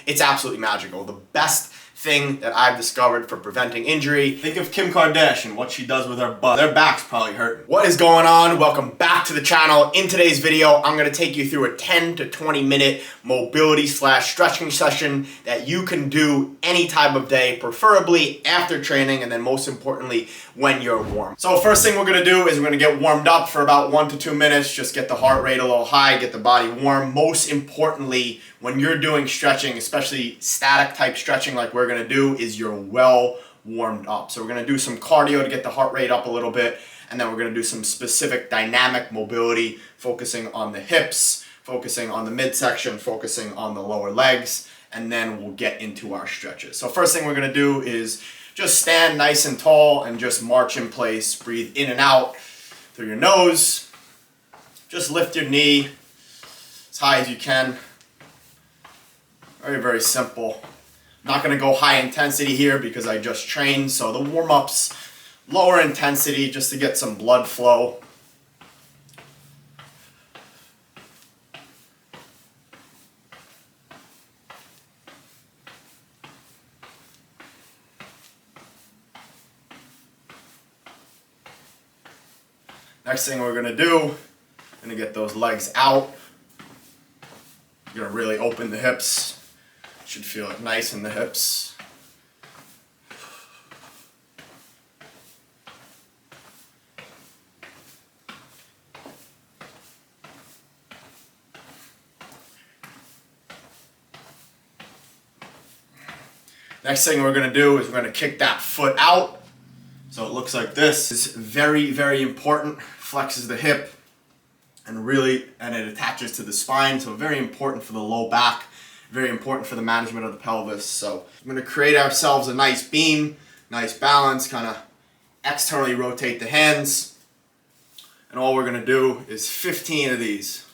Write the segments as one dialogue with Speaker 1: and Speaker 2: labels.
Speaker 1: It's absolutely magical. The best thing that I've discovered for preventing injury.
Speaker 2: Think of Kim Kardashian, what she does with her butt. Their back's probably hurting.
Speaker 1: What is going on? Welcome back to the channel. In today's video, I'm going to take you through a 10 to 20 minute mobility / stretching session that you can do any type of day, preferably after training, and then most importantly, when you're warm. So first thing we're going to do is we're going to get warmed up for about 1 to 2 minutes, just get the heart rate a little high, get the body warm. Most importantly, when you're doing stretching, especially static type stretching like we're going to do, is you're well warmed up. So we're going to do some cardio to get the heart rate up a little bit, and then we're going to do some specific dynamic mobility, focusing on the hips, focusing on the midsection, focusing on the lower legs, and then we'll get into our stretches. So first thing we're going to do is just stand nice and tall and just march in place. Breathe in and out through your nose. Just lift your knee as high as you can. Very, very simple. I'm not going to go high intensity here because I just trained, so the warm-up's lower intensity just to get some blood flow. Next thing we're going to do, going to get those legs out. You're going to really open the hips. Should feel it nice in the hips. Next thing we're going to do is we're going to kick that foot out. So it looks like this. It's very, very important. Flexes the hip and it attaches to the spine. So very important for the low back. Very important for the management of the pelvis. So I'm going to create ourselves a nice beam, nice balance, kind of externally rotate the hands. And all we're going to do is 15 of these.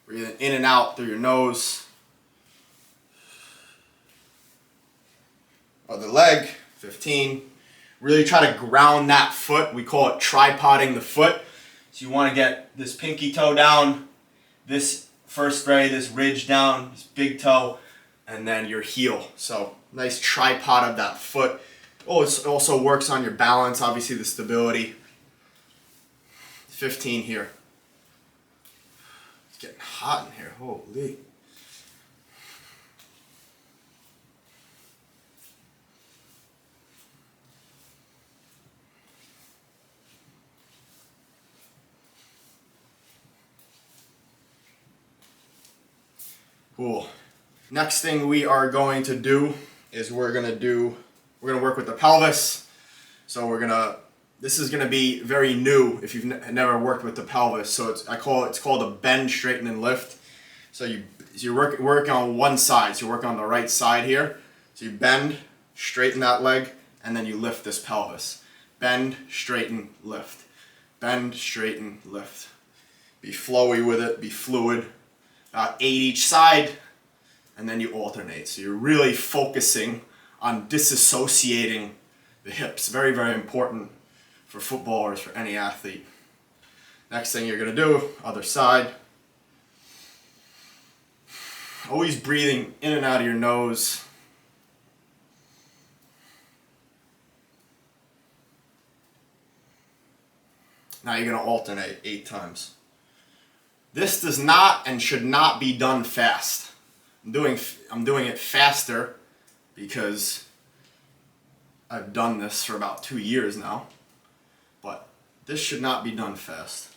Speaker 1: Breathing in and out through your nose. Other leg, 15. Really try to ground that foot. We call it tripoding the foot. So you want to get this pinky toe down, this first spray, this ridge down, this big toe, and then your heel. So nice tripod of that foot. Oh, it also works on your balance, obviously the stability. 15 here. It's getting hot in here, holy. Cool. Next thing we are going to do is we're gonna work with the pelvis. So this is gonna be very new if you've never worked with the pelvis. So it's called a bend, straighten, and lift. So you work on one side. So you work on the right side here. So you bend, straighten that leg, and then you lift this pelvis. Bend, straighten, lift. Bend, straighten, lift. Be flowy with it. Be fluid. 8 each side, and then you alternate. So you're really focusing on disassociating the hips. Very, very important for footballers, for any athlete. Next thing you're going to do, other side. Always breathing in and out of your nose. Now you're going to alternate 8 times. This does not and should not be done fast. I'm doing it faster because I've done this for about 2 years now, but this should not be done fast.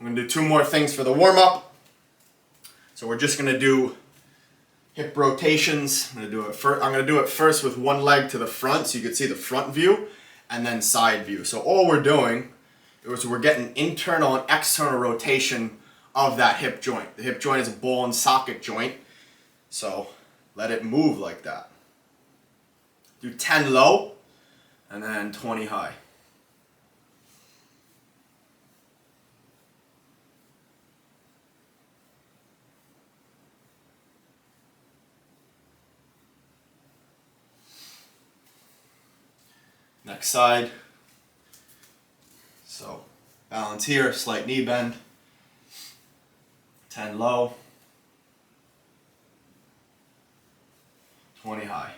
Speaker 1: I'm going to do 2 more things for the warm-up. So we're just going to do hip rotations. I'm going to do it first with one leg to the front so you can see the front view, and then side view. So all we're doing is we're getting internal and external rotation of that hip joint. The hip joint is a ball and socket joint, so let it move like that. Do 10 low and then 20 high.
Speaker 2: Next side. So balance here, slight knee bend. 10 low. 20 high.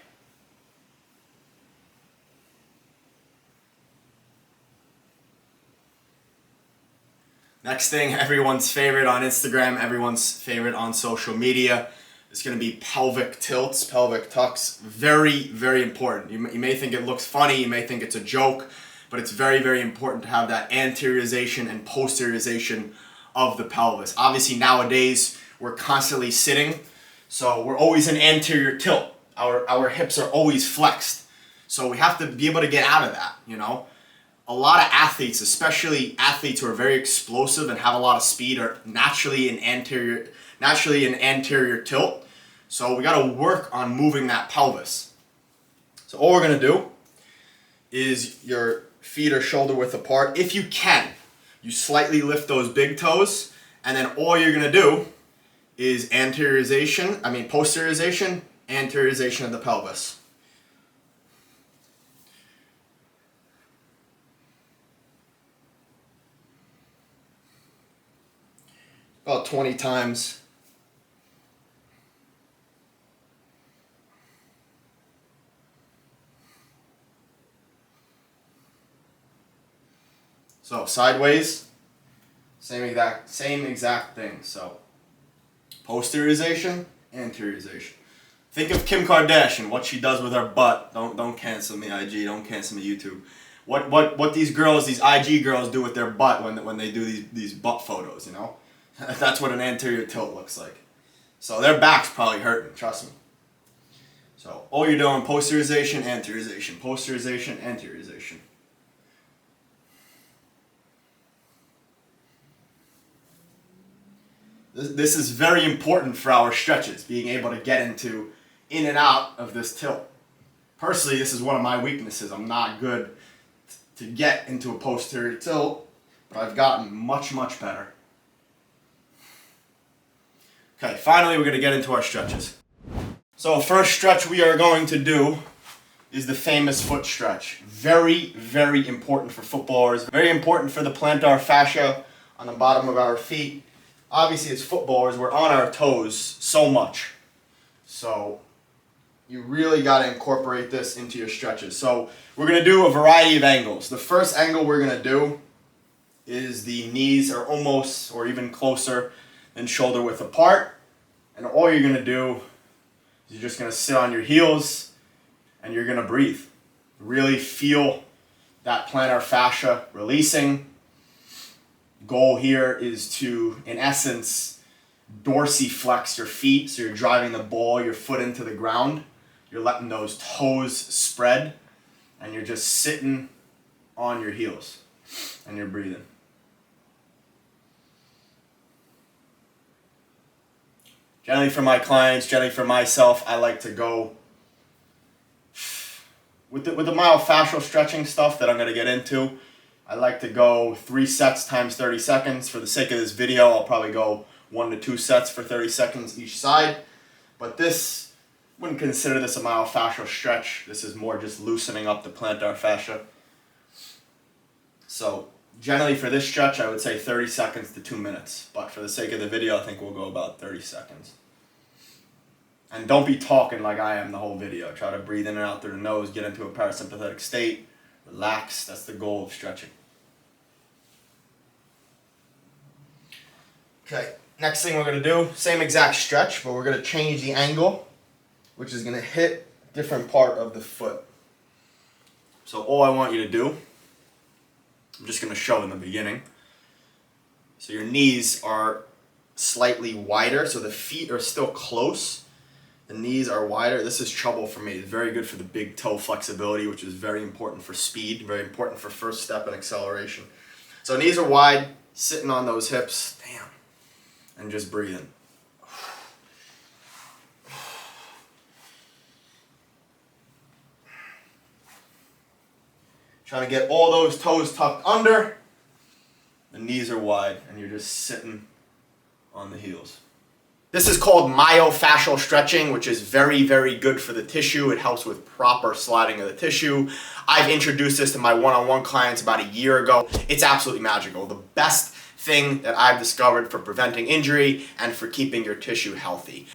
Speaker 2: Next thing, everyone's favorite on Instagram, everyone's favorite on social media, is going to be pelvic tilts, pelvic tucks. Very, very important. You may think it looks funny, you may think it's a joke, but it's very, very important to have that anteriorization and posteriorization of the pelvis. Obviously nowadays we're constantly sitting, so we're always in anterior tilt. Our hips are always flexed. So we have to be able to get out of that, you know. A lot of athletes, especially athletes who are very explosive and have a lot of speed, are naturally in anterior tilt. So we got to work on moving that pelvis. So all we're going to do is your feet are shoulder width apart. If you can, you slightly lift those big toes, and then all you're going to do is posteriorization, anteriorization of the pelvis. About 20 times. So sideways, same exact thing. So posteriorization, anteriorization. Think of Kim Kardashian, what she does with her butt. Don't cancel me IG, don't cancel me YouTube. What these girls, these IG girls do with their butt when they do these butt photos, you know? That's what an anterior tilt looks like. So their back's probably hurting, trust me. So all you're doing, posteriorization, anteriorization, posteriorization, anteriorization. This is very important for our stretches, being able to get in and out of this tilt. Personally, this is one of my weaknesses. I'm not good to get into a posterior tilt, but I've gotten much, much better. Okay, finally we're going to get into our stretches. So first stretch we are going to do is the famous foot stretch. Very, very important for footballers. Very important for the plantar fascia on the bottom of our feet. Obviously as footballers we're on our toes so much. So you really got to incorporate this into your stretches. So we're going to do a variety of angles. The first angle we're going to do is the knees are almost or even closer and shoulder width apart, and all you're going to do is you're just going to sit on your heels and you're going to breathe. Really feel that plantar fascia releasing. Goal here is to, in essence, dorsiflex your feet, so you're driving the ball, your foot into the ground. You're letting those toes spread, and you're just sitting on your heels, and you're breathing. Generally for my clients, generally for myself, I like to go with the myofascial stretching stuff that I'm going to get into. I like to go 3 sets times 30 seconds. For the sake of this video, I'll probably go 1 to 2 sets for 30 seconds each side. But this, wouldn't consider this a myofascial stretch. This is more just loosening up the plantar fascia. So generally for this stretch, I would say 30 seconds to 2 minutes. But for the sake of the video, I think we'll go about 30 seconds. And don't be talking like I am the whole video. Try to breathe in and out through the nose, get into a parasympathetic state, relax. That's the goal of stretching. Okay, next thing we're going to do, same exact stretch, but we're going to change the angle, which is going to hit a different part of the foot. So all I want you to do, I'm just going to show in the beginning. So your knees are slightly wider, so the feet are still close. The knees are wider. This is trouble for me. It's very good for the big toe flexibility, which is very important for speed, very important for first step and acceleration. So knees are wide, sitting on those hips, damn, and just breathing. Trying to get all those toes tucked under. The knees are wide, and you're just sitting on the heels.
Speaker 1: This is called myofascial stretching, which is very, very good for the tissue. It helps with proper sliding of the tissue. I've introduced this to my one-on-one clients about a year ago. It's absolutely magical. The best thing that I've discovered for preventing injury and for keeping your tissue healthy.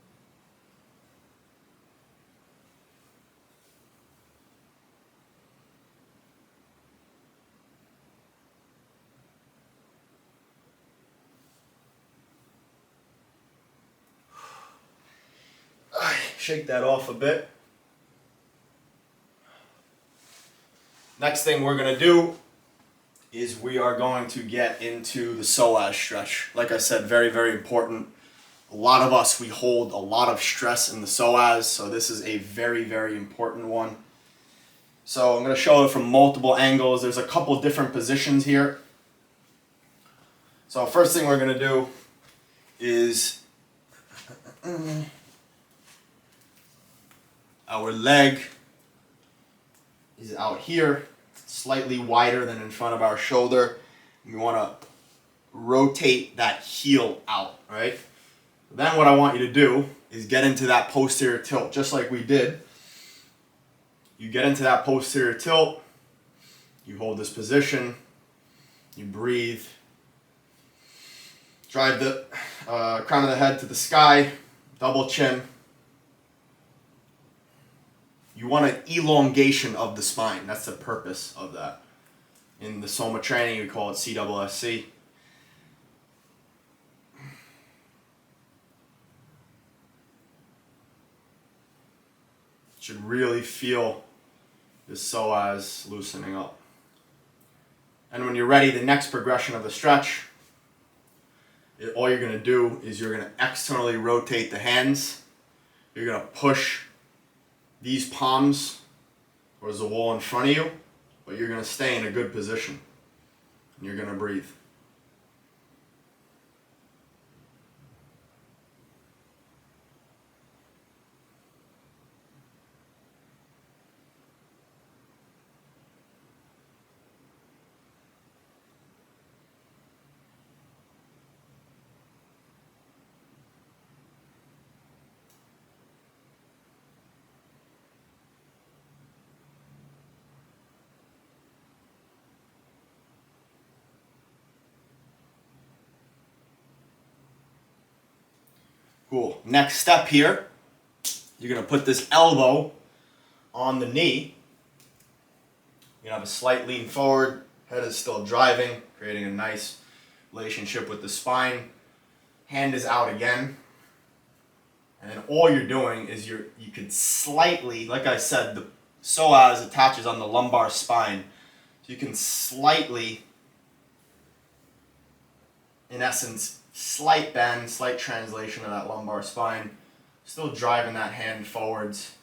Speaker 1: Shake that off a bit. Next thing we're going to do is we are going to get into the Solas stretch. Like I said, very, very important. A lot of us, we hold a lot of stress in the psoas, so this is a very, very important one. So I'm going to show it from multiple angles. There's a couple different positions here. So first thing we're going to do is our leg is out here, slightly wider than in front of our shoulder. We want to rotate that heel out, right? Then what I want you to do is get into that posterior tilt, just like we did. You get into that posterior tilt, you hold this position, you breathe, drive the crown of the head to the sky, double chin. You want an elongation of the spine. That's the purpose of that. In the Soma training, we call it CSSC. Should really feel the psoas loosening up. And when you're ready, the next progression of the stretch, all you're going to do is you're going to externally rotate the hands. You're going to push these palms towards the wall in front of you, but you're going to stay in a good position. And you're going to breathe. Cool. Next step here, you're going to put this elbow on the knee. You're going to have a slight lean forward. Head is still driving, creating a nice relationship with the spine. Hand is out again. And then all you're doing is you could slightly, like I said, the psoas attaches on the lumbar spine. So you can slightly, in essence, slight bend, slight translation of that lumbar spine, still driving that hand forwards.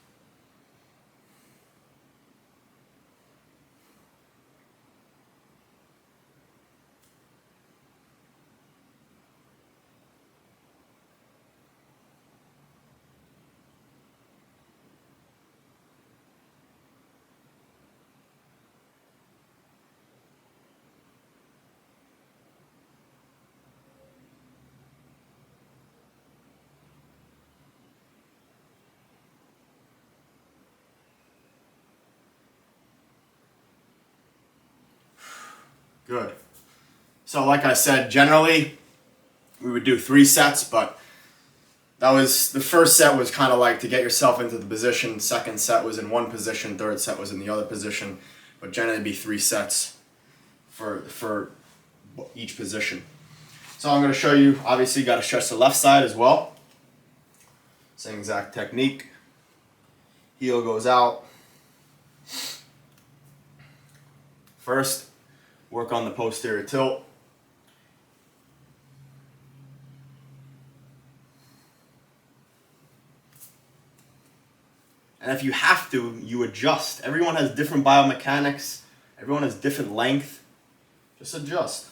Speaker 1: Good. So like I said, generally we would do 3 sets, but that was, the first set was kind of like to get yourself into the position, second set was in one position, third set was in the other position, but generally it'd be 3 sets for each position. So I'm going to show you, obviously you got to stretch the left side as well. Same exact technique. Heel goes out. First, work on the posterior tilt. And if you have to, you adjust. Everyone has different biomechanics. Everyone has different length. Just adjust.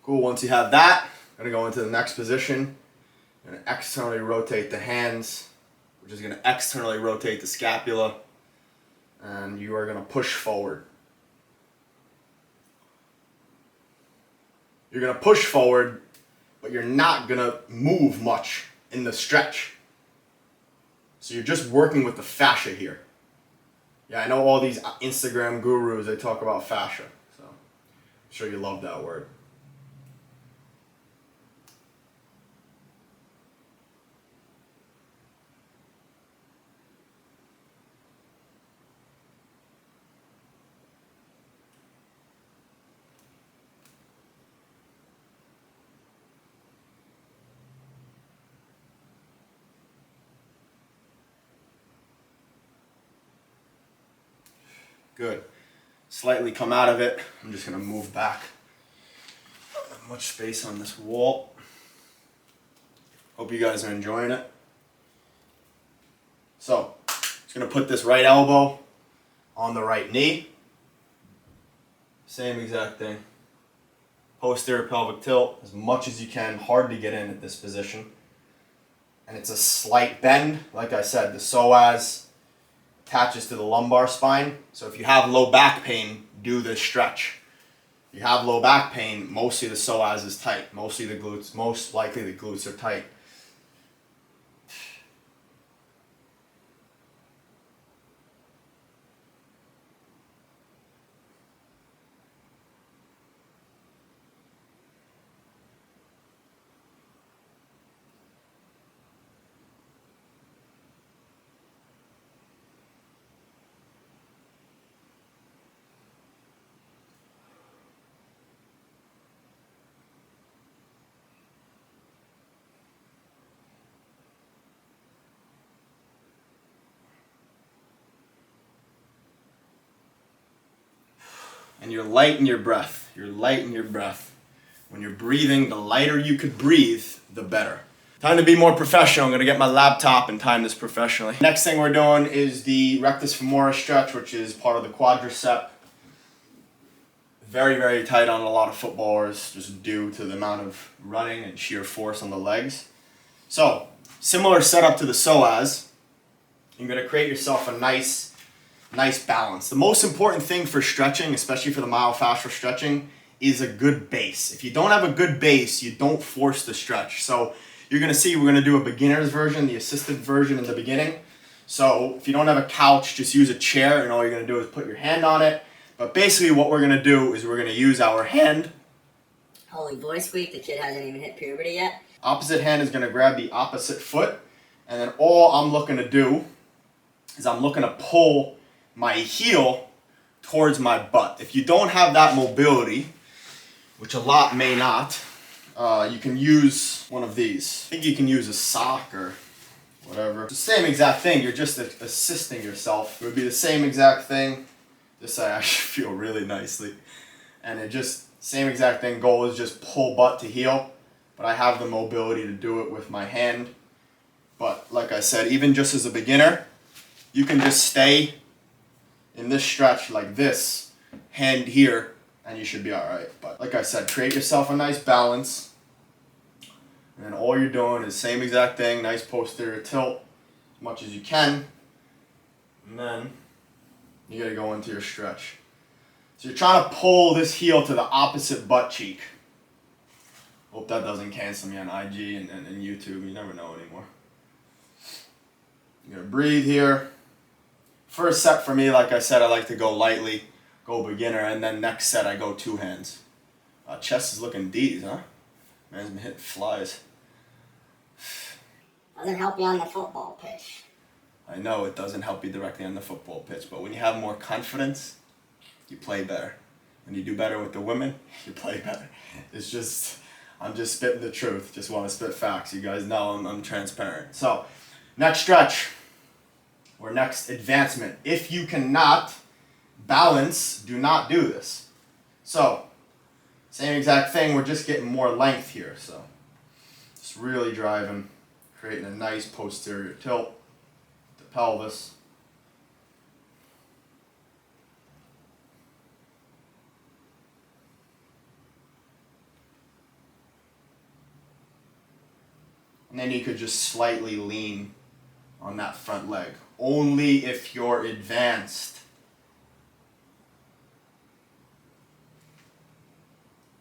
Speaker 2: Cool, once you have that, I'm gonna go into the next position. I'm gonna externally rotate the hands, which is gonna externally rotate the scapula, and you are gonna push forward. You're gonna push forward, but you're not gonna move much in the stretch. So you're just working with the fascia here. Yeah, I know all these Instagram gurus, they talk about fascia, so I'm sure you love that word. Good. Slightly come out of it. I'm just going to move back. Not much space on this wall. Hope you guys are enjoying it. So, just going to put this right elbow on the right knee. Same exact thing. Posterior pelvic tilt as much as you can. Hard to get in at this position. And it's a slight bend. Like I said, the psoas attaches to the lumbar spine. So if you have low back pain, do this stretch. If you have low back pain, mostly the psoas is tight. Mostly the glutes, most likely the glutes are tight. And you're light in your breath. You're light in your breath. When you're breathing, the lighter you could breathe, the better. Time to be more professional. I'm going to get my laptop and time this professionally. Next thing we're doing is the rectus femoris stretch, which is part of the quadriceps. Very, very tight on a lot of footballers, just due to the amount of running and sheer force on the legs. So, similar setup to the psoas. You're going to create yourself a nice balance. The most important thing for stretching, especially for the myofascial stretching, is a good base. If you don't have a good base, you don't force the stretch. So you're gonna see we're gonna do a beginner's version, the assisted version in the beginning. So if you don't have a couch, just use a chair and all you're gonna do is put your hand on it. But basically what we're gonna do is we're gonna use our hand.
Speaker 3: Holy voice squeak, the kid hasn't even hit puberty yet.
Speaker 2: Opposite hand is gonna grab the opposite foot, and then all I'm looking to do is I'm looking to pull my heel towards my butt. If you don't have that mobility, which a lot may not, you can use one of these. I think you can use a sock or whatever. It's the same exact thing, you're just assisting yourself. It would be the same exact thing. This I actually feel really nicely. And it just, same exact thing, goal is just pull butt to heel. But I have the mobility to do it with my hand. But like I said, even just as a beginner, you can just stay in this stretch like this, hand here, and you should be alright. But like I said, create yourself a nice balance. And all you're doing is same exact thing, nice posterior tilt, as much as you can. And then you gotta go into your stretch. So you're trying to pull this heel to the opposite butt cheek. Hope that doesn't cancel me on IG and YouTube. You never know anymore. You're gonna breathe here. First set for me, like I said, I like to go lightly, go beginner, and then next set I go two hands. Chest is looking D's, huh? Man's been hitting flies.
Speaker 3: Doesn't help you on the football pitch.
Speaker 2: I know it doesn't help you directly on the football pitch, but when you have more confidence, you play better. When you do better with the women, you play better. It's just, I'm just spitting the truth. Just want to spit facts. You guys know I'm transparent. So, next stretch. Or next advancement. If you cannot balance, do not do this. So, same exact thing, we're just getting more length here. So, just really driving, creating a nice posterior tilt, the pelvis. And then you could just slightly lean on that front leg. Only if you're advanced.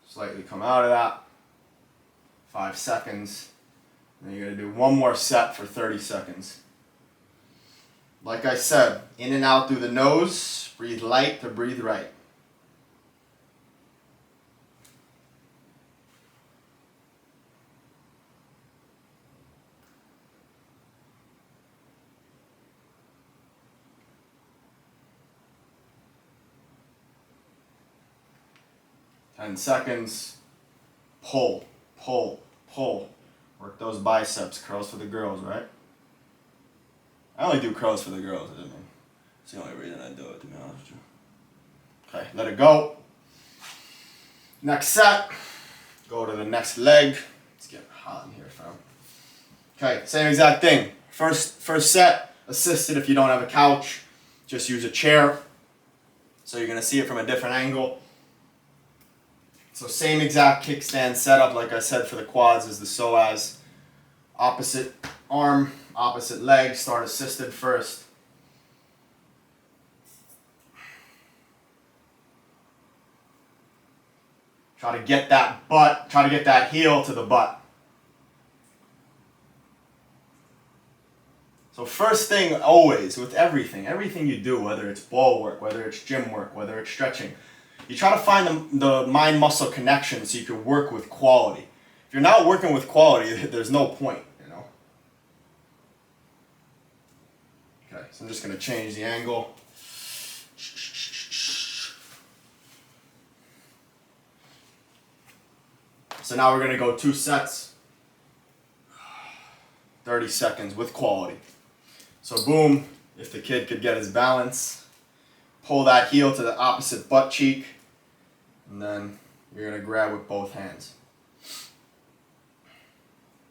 Speaker 2: Slightly come out of that. 5 seconds. And then you're going to do one more set for 30 seconds. Like I said, in and out through the nose. Breathe light to breathe right. Ten seconds. Pull, pull, pull. Work those biceps. Curls for the girls, right? I only do curls for the girls, isn't it? It's the only reason I do it, to be honest with you. Okay, let it go. Next set. Go to the next leg. It's getting hot in here, fam. Okay, same exact thing. First set, assisted if you don't have a couch. Just use a chair. So you're going to see it from a different angle. So same exact kickstand setup, like I said, for the quads as the Solas. Opposite arm, opposite leg, start assisted first. Try to get that butt, try to get that heel to the butt. So first thing always, with everything you do, whether it's ball work, whether it's gym work, whether it's stretching, you try to find the mind-muscle connection so you can work with quality. If you're not working with quality, there's no point, you know? Okay, so I'm just going to change the angle. So now we're going to go 2 sets, 30 seconds with quality. So boom, if the kid could get his balance, pull that heel to the opposite butt cheek, and then you're going to grab with both hands.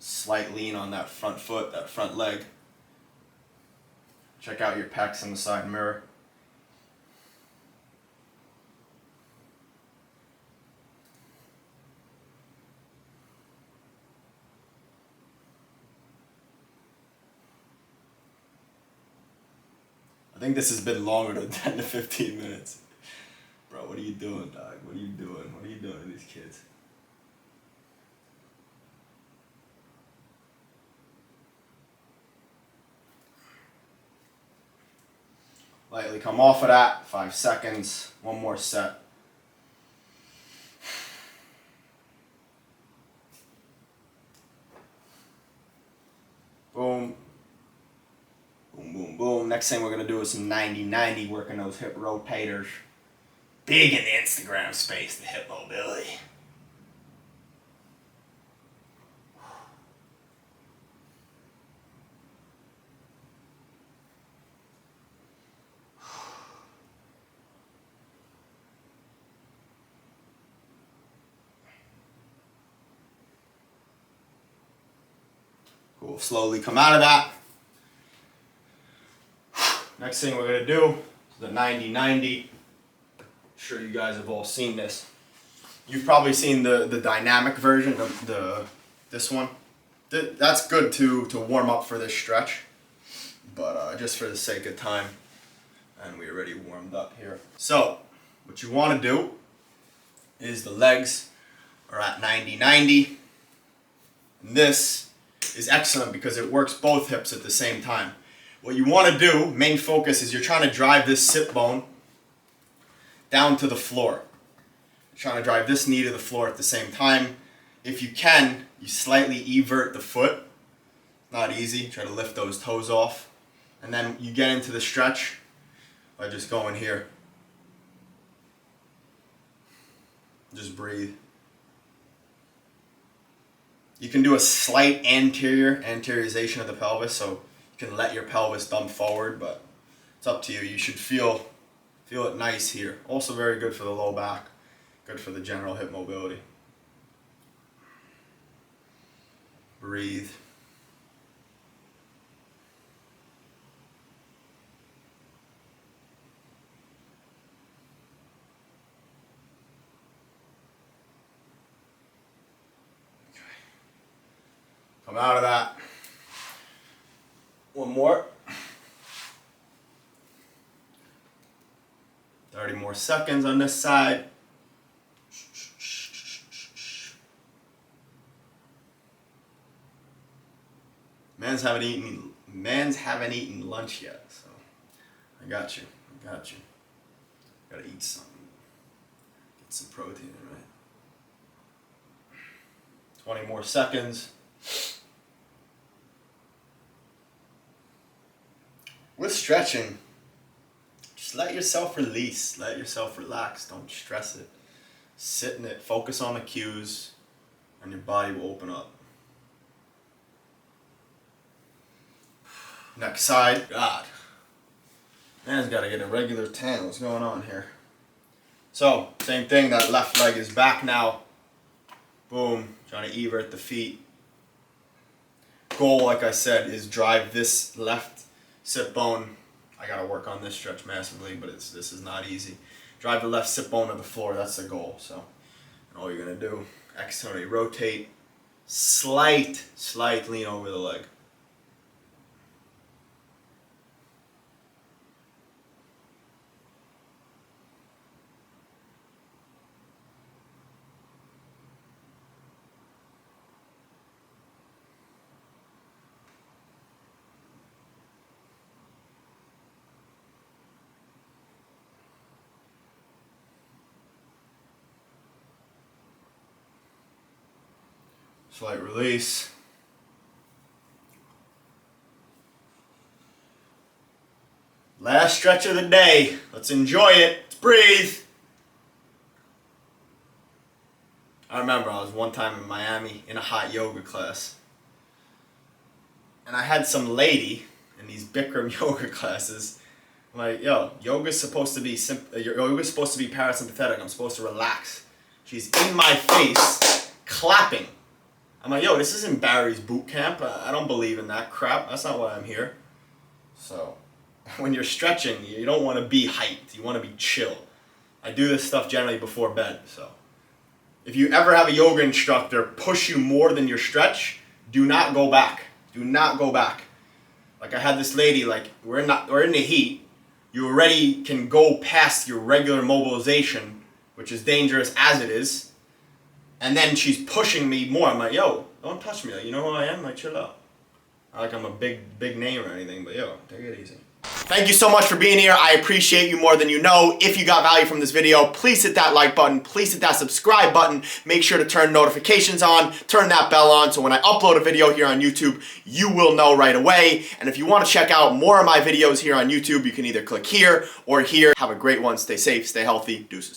Speaker 2: Slight lean on that front foot, that front leg. Check out your pecs in the side mirror. I think this has been longer than 10 to 15 minutes. Bro, what are you doing, dog? What are you doing? What are you doing to these kids? Lightly come off of that. 5 seconds. One more set. Boom. Boom, boom, boom. Next thing we're going to do is some 90-90, working those hip rotators. Big in the Instagram space, the hip mobility. Cool. Slowly come out of that. Next thing we're going to do is the 90-90. I'm sure you guys have all seen this. You've probably seen the dynamic version of this one. That's good to warm up for this stretch, but just for the sake of time, and we already warmed up here. So what you want to do is the legs are at 90-90. And this is excellent because it works both hips at the same time. What you want to do, main focus, is you're trying to drive this sit bone down to the floor. You're trying to drive this knee to the floor at the same time. If you can, you slightly evert the foot. Not easy. Try to lift those toes off. And then you get into the stretch by just going here. Just breathe. You can do a slight anteriorization of the pelvis, so you can let your pelvis dump forward, but it's up to you. You should feel it nice here. Also very good for the low back, good for the general hip mobility. Breathe. I'm out of that. One more. 30 more seconds on this side. Man's haven't eaten lunch yet, so I got you. Gotta eat something. Get some protein in, right? 20 more seconds. With stretching, just let yourself release, let yourself relax, don't stress it. Sit in it, focus on the cues, and your body will open up. Next side. God. Man's gotta get a regular tan. What's going on here? So, same thing, that left leg is back now. Boom, trying to evert the feet. Goal, like I said, is drive this left sit bone. I gotta work on this stretch massively, but this is not easy. Drive the left sit bone to the floor, that's the goal. So, and all you're gonna do, externally rotate, slight lean over the leg. Slight release. Last stretch of the day. Let's enjoy it. Let's breathe. I remember I was one time in Miami in a hot yoga class. And I had some lady in these Bikram yoga classes. I'm like, yo, yoga's supposed to be parasympathetic. I'm supposed to relax. She's in my face, clapping. I'm like, yo, this isn't Barry's boot camp. I don't believe in that crap. That's not why I'm here. So, when you're stretching, you don't want to be hyped. You want to be chill. I do this stuff generally before bed. So, if you ever have a yoga instructor push you more than your stretch, do not go back. Do not go back. Like I had this lady, like we're in the heat. You already can go past your regular mobilization, which is dangerous as it is. And then she's pushing me more. I'm like, yo, don't touch me. Like, you know who I am? Like, chill out. Not like I'm a big name or anything, but yo, take it easy.
Speaker 1: Thank you so much for being here. I appreciate you more than you know. If you got value from this video, please hit that like button. Please hit that subscribe button. Make sure to turn notifications on. Turn that bell on so when I upload a video here on YouTube, you will know right away. And if you want to check out more of my videos here on YouTube, you can either click here or here. Have a great one. Stay safe. Stay healthy. Deuces.